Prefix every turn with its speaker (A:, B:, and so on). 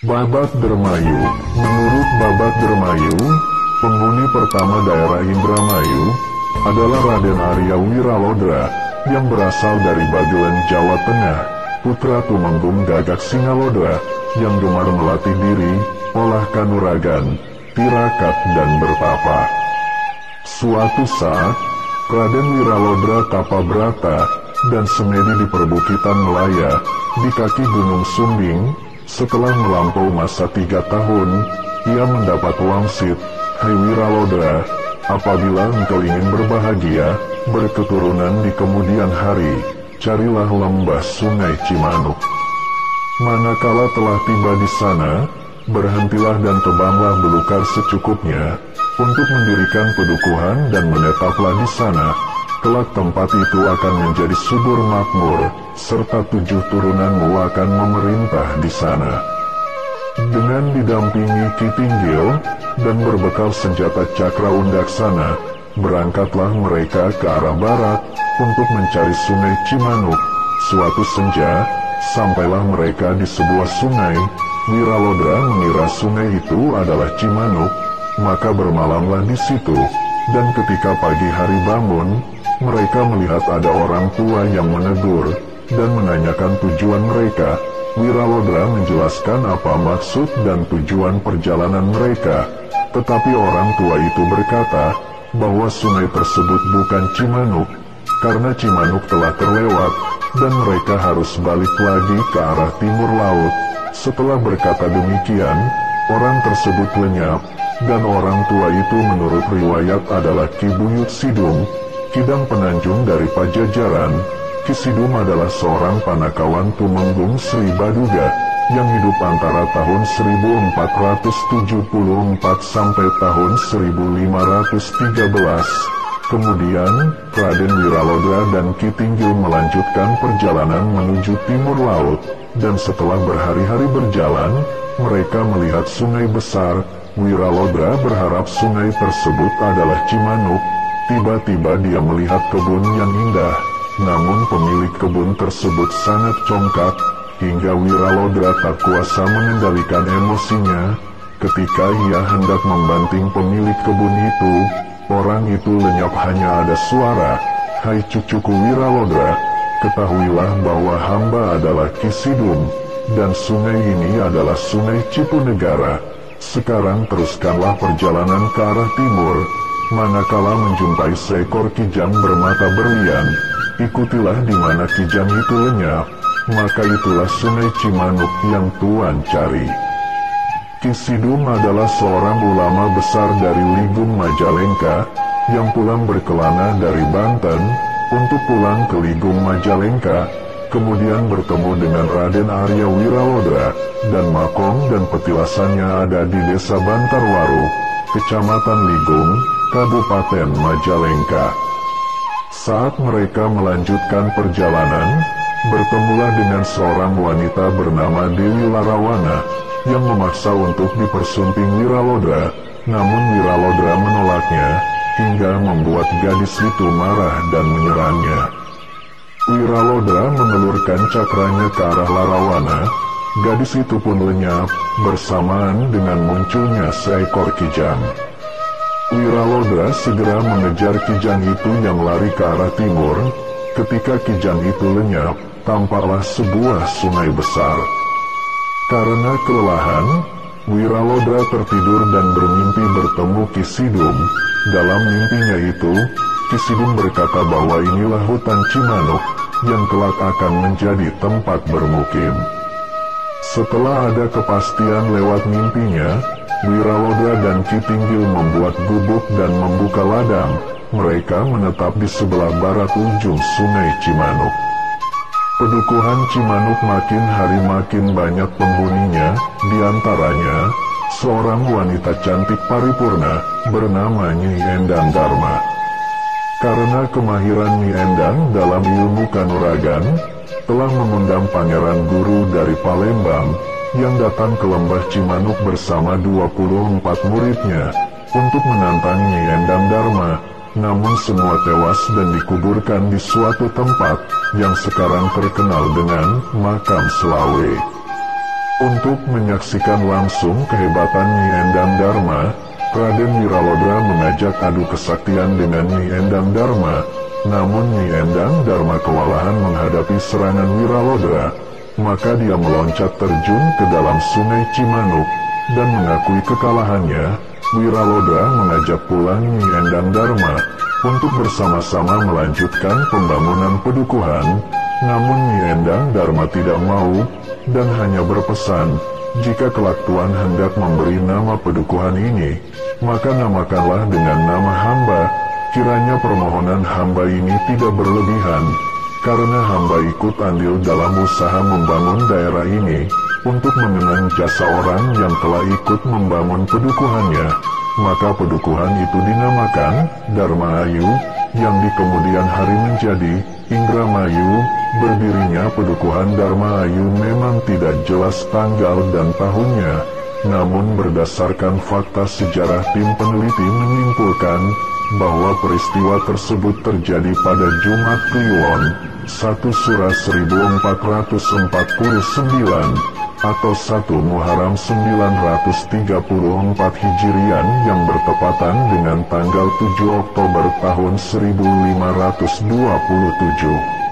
A: Babat Dermayu. Menurut Babat Dermayu, penghuni pertama daerah Indramayu adalah Raden Arya Wiralodra yang berasal dari Bagelen, Jawa Tengah, putra Tumenggung Gagak Singalodra yang gemar melatih diri, olah kanuragan, tirakat dan bertapa. Suatu saat, Raden Wiralodra Tapabrata dan semedi di perbukitan Melaya di kaki Gunung Sumbing. Setelah melampau masa 3 tahun, ia mendapat wangsit. Hai Wiralodra, apabila engkau ingin berbahagia, berketurunan di kemudian hari, carilah lembah Sungai Cimanuk. Manakala telah tiba di sana, berhentilah dan tebanglah belukar secukupnya untuk mendirikan pedukuhan dan menetaplah di sana. Kelak tempat itu akan menjadi subur makmur, serta 7 turunanmu akan memerintah di sana. Dengan didampingi Ki Tinggil dan berbekal senjata cakra undaksana, berangkatlah mereka ke arah barat untuk mencari Sungai Cimanuk. Suatu senja, sampailah mereka di sebuah sungai. Wiralodra mengira sungai itu adalah Cimanuk, maka bermalamlah di situ. Dan ketika pagi hari bangun, mereka melihat ada orang tua yang menegur dan menanyakan tujuan mereka. Wiralodra menjelaskan apa maksud dan tujuan perjalanan mereka, tetapi orang tua itu berkata bahwa sungai tersebut bukan Cimanuk, karena Cimanuk telah terlewat dan mereka harus balik lagi ke arah timur laut. Setelah berkata demikian, orang tersebut lenyap, dan orang tua itu menurut riwayat adalah Ki Buyut Sidum, Kidang Penanjung dari Pajajaran. Ki Sidum adalah seorang panakawan Tumenggung Sri Baduga yang hidup antara tahun 1474 sampai tahun 1513. Kemudian, Raden Wiralodra dan Ki Tinggil melanjutkan perjalanan menuju timur laut, dan setelah berhari-hari berjalan, mereka melihat sungai besar. Wiralodra berharap sungai tersebut adalah Cimanuk. Tiba-tiba dia melihat kebun yang indah, namun pemilik kebun tersebut sangat congkak, hingga Wiralodra tak kuasa mengendalikan emosinya. Ketika ia hendak membanting pemilik kebun itu, orang itu lenyap, hanya ada suara, "Hai cucuku Wiralodra, ketahuilah bahwa hamba adalah Ki Sidum, dan sungai ini adalah Sungai Cipunegara. Sekarang teruskanlah perjalanan ke arah timur. Manakala menjumpai seekor kijang bermata berlian, ikutilah di mana kijang itu lenyap, maka itulah Sungai Cimanuk yang Tuan cari." Ki Sidum adalah seorang ulama besar dari Ligung Majalengka yang pulang berkelana dari Banten untuk pulang ke Ligung Majalengka, kemudian bertemu dengan Raden Arya Wiralodra, dan makom dan petilasannya ada di Desa Bantarwaru, Kecamatan Ligung, Kabupaten Majalengka. Saat mereka melanjutkan perjalanan, bertemulah dengan seorang wanita bernama Dewi Larawana yang memaksa untuk dipersunting Wiralodra, namun Wiralodra menolaknya, hingga membuat gadis itu marah dan menyerangnya. Wiralodra mengelurkan cakranya ke arah Larawana. Gadis itu pun lenyap, bersamaan dengan munculnya seekor kijang. Wiralodra segera mengejar kijang itu yang lari ke arah timur. Ketika kijang itu lenyap, tampaklah sebuah sungai besar. Karena kelelahan, Wiralodra tertidur dan bermimpi bertemu Ki Sidum. Dalam mimpinya itu, Ki Sidum berkata bahwa inilah hutan Cimanuk yang kelak akan menjadi tempat bermukim. Setelah ada kepastian lewat mimpinya, Wiralodra dan Ki Tinggil membuat gubuk dan membuka ladang. Mereka menetap di sebelah barat ujung Sungai Cimanuk. Pedukuhan Cimanuk makin hari makin banyak penghuninya, diantaranya seorang wanita cantik paripurna bernama Nyi Endang Dharma. Karena kemahiran Nyi Endang dalam ilmu kanuragan, telah mengundang Pangeran Guru dari Palembang yang datang ke lembah Cimanuk bersama 24 muridnya untuk menantang Nyi Endang Dharma. Namun semua tewas dan dikuburkan di suatu tempat yang sekarang terkenal dengan Makam Selawe. Untuk menyaksikan langsung kehebatan Nyi Endang Dharma, Raden Wiralodra mengajak adu kesaktian dengan Nyi Endang Dharma. Namun Nyi Endang Dharma kewalahan menghadapi serangan Wiralodra, maka dia meloncat terjun ke dalam sungai Cimanuk dan mengakui kekalahannya. Wiralodra mengajak pulang Nyi Endang Dharma untuk bersama-sama melanjutkan pembangunan pedukuhan. Namun Nyi Endang Dharma tidak mau dan hanya berpesan, jika kelak Tuan hendak memberi nama pedukuhan ini, maka namakanlah dengan nama hamba. Kiranya permohonan hamba ini tidak berlebihan, karena hamba ikut andil dalam usaha membangun daerah ini untuk mengenang jasa orang yang telah ikut membangun pedukuhannya. Maka pedukuhan itu dinamakan Dharma Ayu, yang di kemudian hari menjadi Indramayu. Berdirinya pedukuhan Dharma Ayu memang tidak jelas tanggal dan tahunnya, namun berdasarkan fakta sejarah tim peneliti menyimpulkan bahwa peristiwa tersebut terjadi pada Jumat Kliwon 1 Sura 1449 atau 1 Muharram 934 Hijrian yang bertepatan dengan tanggal 7 Oktober tahun 1527.